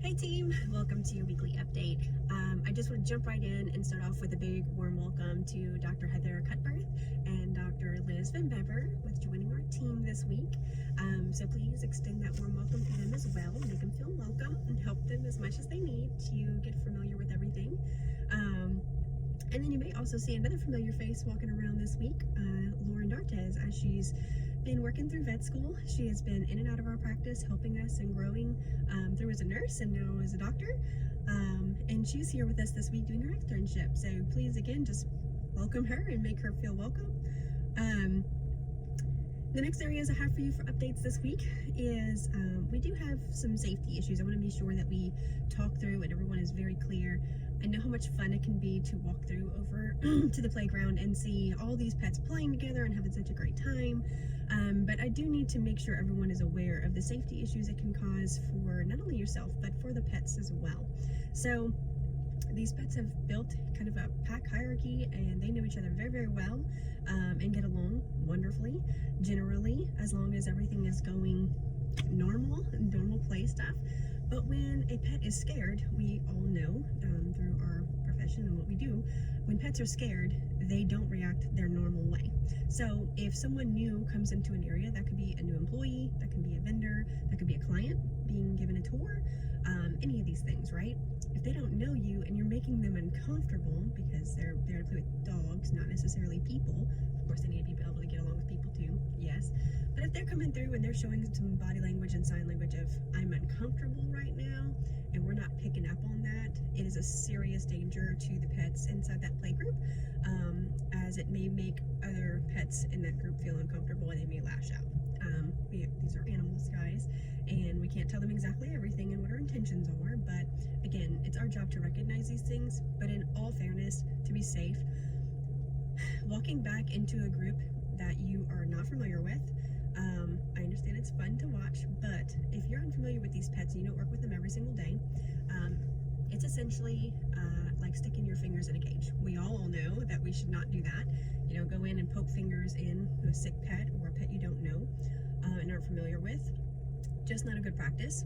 Hey team, welcome to your weekly update. I just want to jump right in and start off with a big warm welcome to Dr. Heather Cutbirth and Dr. Liz Van Bever with joining our team this week. So please extend that warm welcome to them as well. Make them feel welcome and help them as much as they need to get familiar with everything. And then you may also see another familiar face walking around this week, Lauren D'Artes, as she's been working through vet school. She has been in and out of our practice, helping us and growing through as a nurse and now as a doctor. And she's here with us this week doing her externship. So please, again, just welcome her and make her feel welcome. The next areas I have for you for updates this week is we do have some safety issues. I want to be sure that we talk through and everyone is very clear. I know how much fun it can be to walk through over to the playground and see all these pets playing together and having such a great time. But I do need to make sure everyone is aware of the safety issues it can cause for not only yourself, but for the pets as well. So these pets have built kind of a pack hierarchy and they know each other very, very well and get along wonderfully, generally, as long as everything is going normal play stuff. But when a pet is scared, we all know through our profession and what we do, when pets are scared, they don't react their normal way. So if someone new comes into an area, that could be a new employee, that can be a vendor, that could be a client being given a tour, any of these things, right? If they don't know you and you're making them uncomfortable because they're there to play with dogs, not necessarily people, of course they need to be able to get along with people too, yes. But if they're coming through and they're showing some body language and sign language of, I'm uncomfortable right now, and we're not picking up on that, it is a serious danger to the pets inside that play group, as it may make other pets in that group feel uncomfortable and they may lash out. These are animals, guys, and we can't tell them exactly everything and what our intentions are, but again, it's our job to recognize these things, but in all fairness, to be safe, walking back into a group that you are not familiar with, I understand it's fun to watch, but if you're unfamiliar with these pets and you don't work with them every single day, it's essentially like sticking your fingers in a cage. We all know that we should not do that. You know, go in and poke fingers in a sick pet or a pet you don't know and aren't familiar with. Just not a good practice.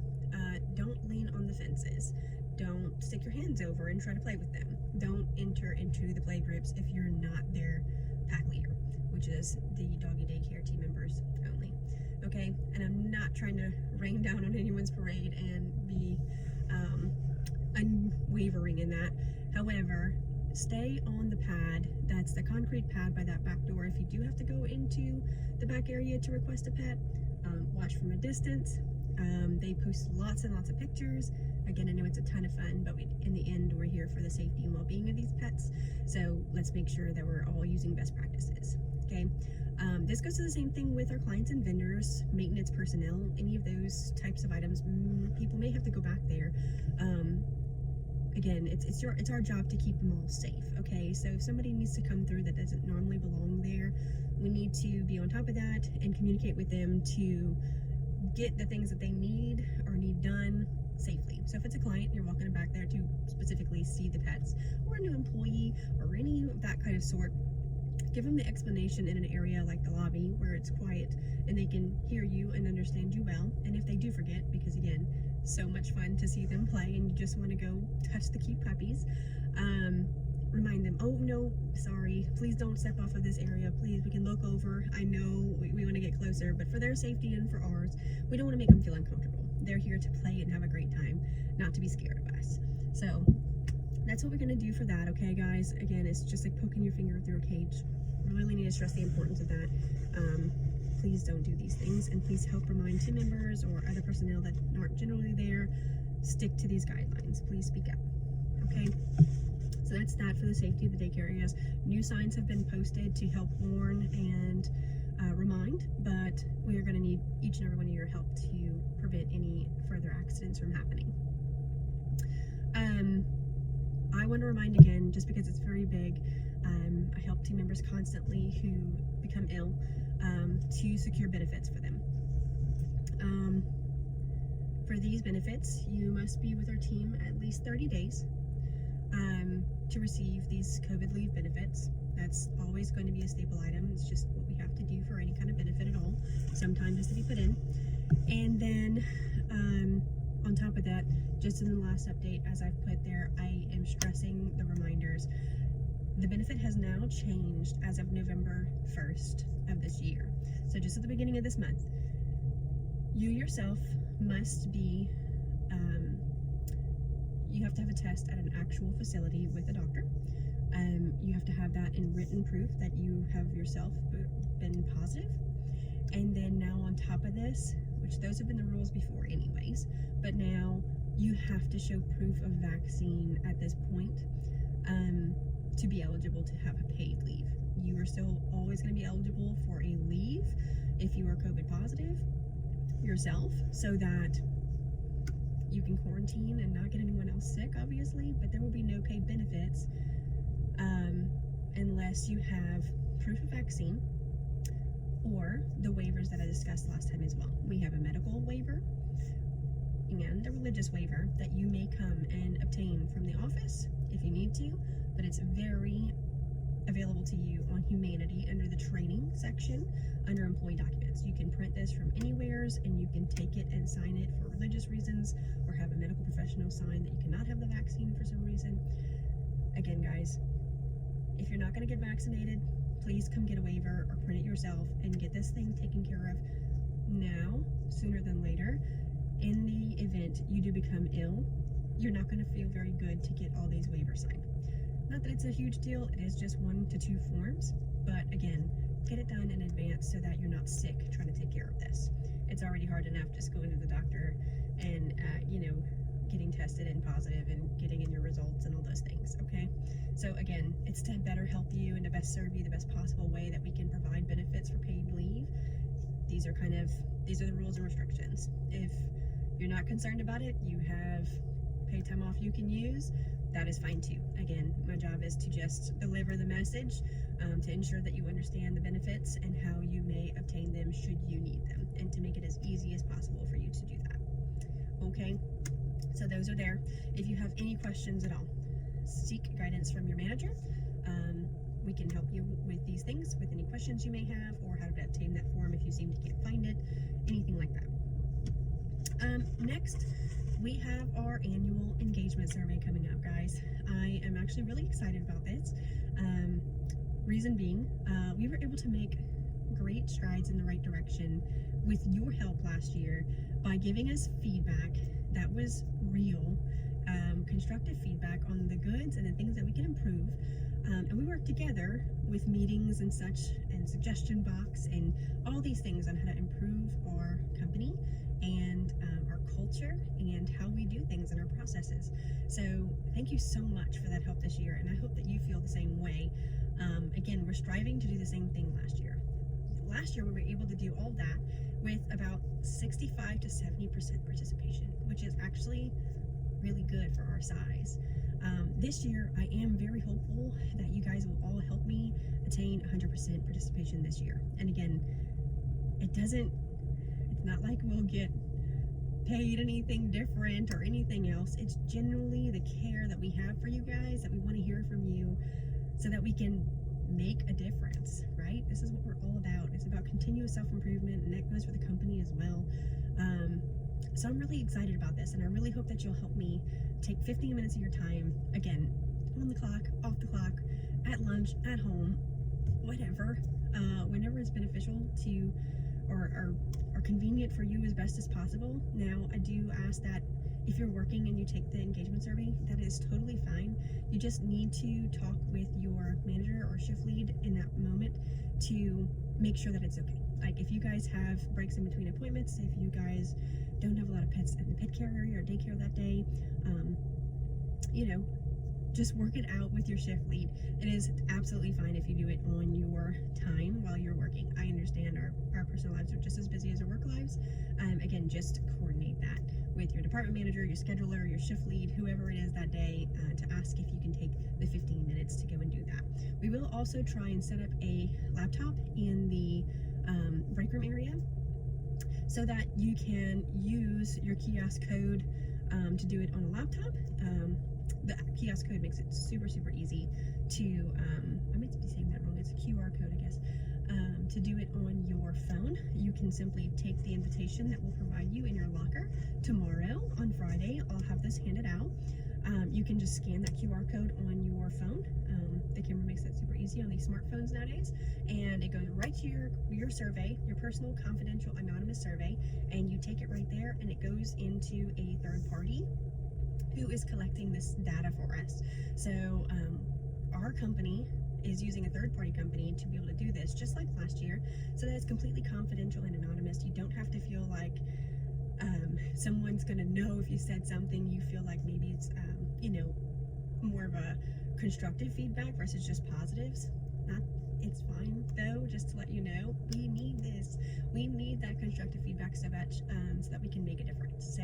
Don't lean on the fences. Don't stick your hands over and try to play with them. Don't enter into the play groups if you're not their pack leader, which is the doggy daycare team members only. Okay, and I'm not trying to rain down on anyone's parade and be unwavering in that. However, stay on the pad. That's the concrete pad by that back door. If you do have to go into the back area to request a pet, watch from a distance. They post lots and lots of pictures. Again, I know it's a ton of fun, but in the end, we're here for the safety and well-being of these pets. So let's make sure that we're all using best practices, okay? This goes to the same thing with our clients and vendors, maintenance personnel, any of those types of items. People may have to go back there. Again, it's our job to keep them all safe, okay? So if somebody needs to come through that doesn't normally belong there, we need to be on top of that and communicate with them to get the things that they need or need done safely. So if it's a client, you're walking back there to specifically see the pets, or a new employee or any of that kind of sort, give them the explanation in an area like the lobby where it's quiet and they can hear you and understand you well. And if they do forget, because again, so much fun to see them play and you just want to go touch the cute puppies, remind them, oh no, sorry, please don't step off of this area, please, we can look over, I know we want to get closer, but for their safety and for ours, we don't want to make them feel uncomfortable. They're here to play and have a great time, not to be scared of us. So that's what we're going to do for that, okay guys? Again, it's just like poking your finger through a cage. We really need to stress the importance of that. Please don't do these things, and please help remind team members or other personnel that aren't generally there, stick to these guidelines. Please speak out, okay? So that's that for the safety of the daycare areas. New signs have been posted to help warn and remind, but we are going to need each and every one of your help to prevent any further accidents from happening. I want to remind again, just because it's very big, I help team members constantly who become ill to secure benefits for them. For these benefits, you must be with our team at least 30 days to receive these COVID leave benefits. That's always going to be a staple item. It's just what we have to do for any kind of benefit at all. Some time has to be put in. And then on top top of that, just in the last update, as I've put there, I am stressing the reminders. The benefit has now changed as of November 1st of this year. So just at the beginning of this month, you yourself must be, you have to have a test at an actual facility with a doctor. You have to have that in written proof that you have yourself been positive. And then now on top of this, which those have been the rules before anyways, but now you have to show proof of vaccine at this point to be eligible to have a paid leave. You are still always going to be eligible for a leave if you are COVID positive yourself, so that you can quarantine and not get anyone else sick, obviously, but there will be no paid benefits unless you have proof of vaccine or the waivers that I discussed last time as well. We have a medical waiver and a religious waiver that you may come and obtain from the office if you need to, but it's very available to you on Humanity under the training section under employee documents. You can print this from anywheres and you can take it and sign it for religious reasons, or have a medical professional sign that you cannot have the vaccine for some reason. Again, guys, if you're not going to get vaccinated, please come get a waiver or print it yourself and get this thing taken care of now, sooner than later. In the event you do become ill, you're not going to feel very good to get all these waivers signed. Not that it's a huge deal, it is just 1 to 2 forms, but again, get it done in advance so that you're not sick trying to take care of this. It's already hard enough just going to the doctor and, getting tested and positive and getting in your results and all those things, okay? So again, it's to better help you and to best serve you the best possible way that we can provide benefits for paid leave. These are the rules and restrictions. If you're not concerned about it, you have paid time off you can use, that is fine too. Again, my job is to just deliver the message to ensure that you understand the benefits and how you may obtain them should you need them, and to make it as easy as possible for you to do that. Okay, so those are there. If you have any questions at all, seek guidance from your manager. We can help you with these things, with any questions you may have, or how to obtain that form if you seem to can't find it, anything like that. Next, we have our annual engagement survey coming up, guys. I am actually really excited about this. Reason being, we were able to make great strides in the right direction with your help last year by giving us feedback that was real, constructive feedback on the goods and the things that we can improve. And we worked together with meetings and such, and suggestion box, and all these things on how to improve our company and our culture and how we do things in our processes. So thank you so much for that help this year, and I hope that you feel the same way. Again, we're striving to do the same thing last year. Last year we were able to do all that with about 65 to 70% participation, which is actually really good for our size. This year I am very hopeful that you guys will all help me attain 100% participation this year. And again, it's not like we'll get paid anything different or anything else. It's generally the care that we have for you guys, that we want to hear from you so that we can make a difference, right? This is what we're all about. It's about continuous self-improvement, and that goes for the company as well. So I'm really excited about this, and I really hope that you'll help me take 15 minutes of your time, again, on the clock, off the clock, at lunch, at home, whatever, whenever it's beneficial to or convenient for you as best as possible. Now, I do ask that if you're working and you take the engagement survey, that is totally fine. You just need to talk with your manager or shift lead in that moment to make sure that it's okay. Like, if you guys have breaks in between appointments, if you guys don't have a lot of pets at the pet care area or daycare that day, just work it out with your shift lead. It is absolutely fine if you do it on your time while you're working. I understand our personal lives are just as busy as our work lives. Again, just coordinate that with your department manager, your scheduler, your shift lead, whoever it is that day, to ask if you can take the 15 minutes to go and do that. We will also try and set up a laptop in the break room area so that you can use your kiosk code to do it on a laptop. The kiosk code makes it super, super easy to, I might be saying that wrong, it's a QR code, I guess, to do it on your phone. You can simply take the invitation that we'll provide you in your locker tomorrow on Friday Anonymous handed out. You can just scan that QR code on your phone. The camera makes that super easy on these smartphones nowadays, and it goes right to your survey, your personal confidential anonymous survey, and you take it right there, and it goes into a third party who is collecting this data for us. So our company is using a third-party company to be able to do this, just like last year, so that it's completely confidential and anonymous. You don't have to feel like someone's gonna know if you said something. You feel like maybe it's more of a constructive feedback versus just positives. It's fine though, just to let you know, we need this. We need that constructive feedback so that we can make a difference. So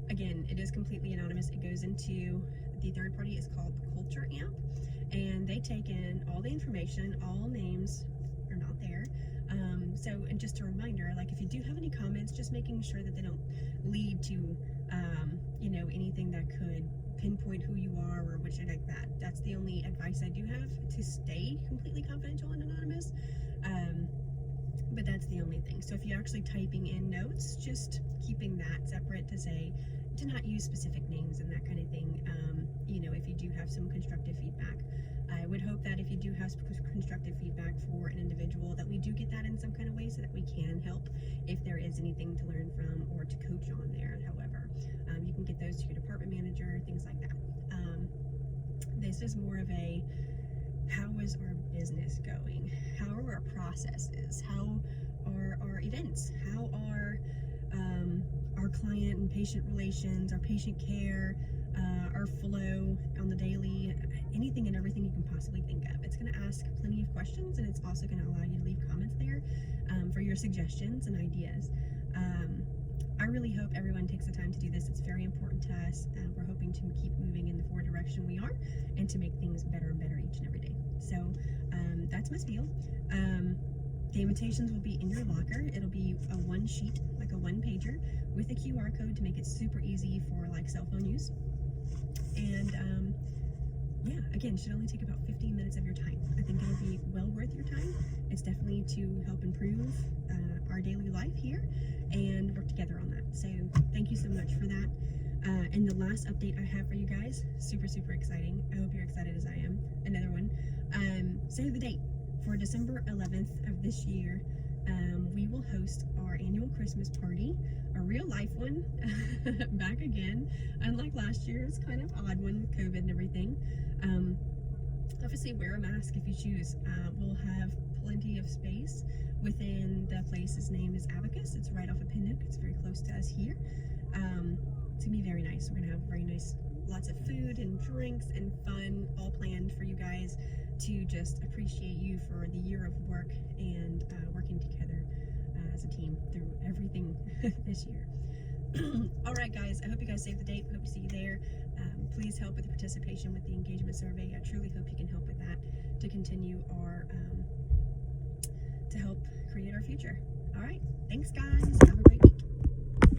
again, it is completely anonymous. It goes into the third party is called the Culture Amp, and they take in all the information. All names are not there. And just a reminder, like if you do have any comments, just making sure that they don't lead to anything that could pinpoint who you are or which like that. That's the only advice I do have, to stay completely confidential and anonymous. But that's the only thing. So if you're actually typing in notes, just keeping that separate to not use specific names and that kind of thing. If you do have some constructive feedback, I would hope that if you do have constructive feedback for an individual, that we do get that in some kind of way so that we can help if there is anything to learn from or to coach on there. However, you can get those to your department manager, things like that. This is more of a, how is our business going? How are our processes? How are our events? How are our client and patient relations, our patient care, our flow on the daily, anything and everything you can possibly think of. It's going to ask plenty of questions, and it's also going to allow you to leave comments there for your suggestions and ideas. I really hope everyone takes the time to do this. It's very important to us, and we're hoping to keep moving in the forward direction we are and to make things better and better each and every day. So that's my spiel. The invitations will be in your locker. It'll be a one sheet, like a one pager with a QR code to make it super easy for like cell phone use. And again, should only take about 15 minutes of your time. I think it'll be well worth your time. It's definitely to help improve our daily life here and work together on that. So thank you so much for that. And the last update I have for you guys, super, super exciting. I hope you're excited as I am. Another one. Save the date. For December 11th of this year, we will host our annual Christmas party, a real life one, back again. Unlike last year, it's kind of odd one with COVID and everything. Obviously wear a mask if you choose. We'll have plenty of space within the place's name is Abacus. It's right off of Pinhook. It's very close to us here. It's gonna be very nice. We're gonna have very nice, lots of food and drinks and fun all planned for you guys to just appreciate you for the year of work and working together as a team through everything this year. All right, guys, I hope you guys save the date. Hope to see you there. Please help with the participation with the engagement survey. I truly hope you can help with that to continue our to help create our future. All right, thanks, guys. Have a great